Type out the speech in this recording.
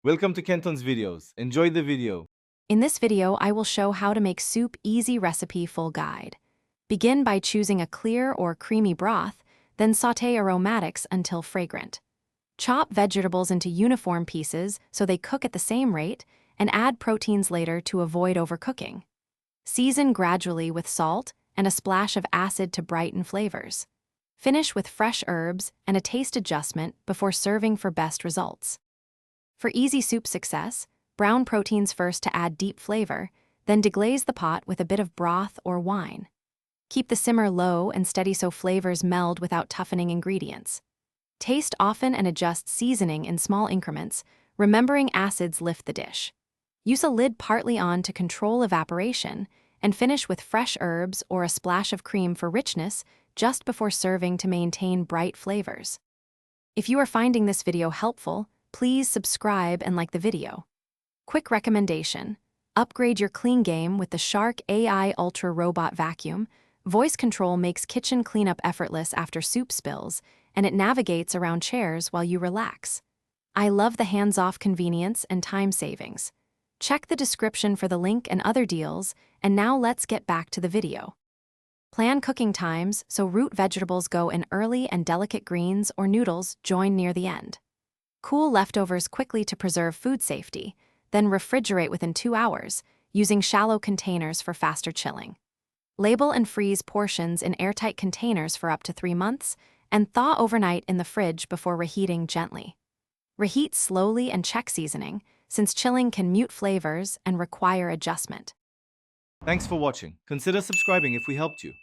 Welcome to Kenton's videos. Enjoy the video. In this video, I will show how to make soup easy recipe full guide. Begin by choosing a clear or creamy broth, then sauté aromatics until fragrant. Chop vegetables into uniform pieces so they cook at the same rate, and add proteins later to avoid overcooking. Season gradually with salt and a splash of acid to brighten flavors. Finish with fresh herbs and a taste adjustment before serving for best results. For easy soup success, brown proteins first to add deep flavor, then deglaze the pot with a bit of broth or wine. Keep the simmer low and steady so flavors meld without toughening ingredients. Taste often and adjust seasoning in small increments, remembering acids lift the dish. Use a lid partly on to control evaporation, and finish with fresh herbs or a splash of cream for richness just before serving to maintain bright flavors. If you are finding this video helpful, please subscribe and like the video. Quick recommendation: upgrade your clean game with the Shark AI Ultra Robot Vacuum. Voice control makes kitchen cleanup effortless after soup spills, and it navigates around chairs while you relax. I love the hands-off convenience and time savings. Check the description for the link and other deals, and now let's get back to the video. Plan cooking times so root vegetables go in early and delicate greens or noodles join near the end. Cool leftovers quickly to preserve food safety, then refrigerate within 2 hours, using shallow containers for faster chilling. Label and freeze portions in airtight containers for up to 3 months, and thaw overnight in the fridge before reheating gently. Reheat slowly and check seasoning, since chilling can mute flavors and require adjustment. Thanks for watching. Consider subscribing if we helped you.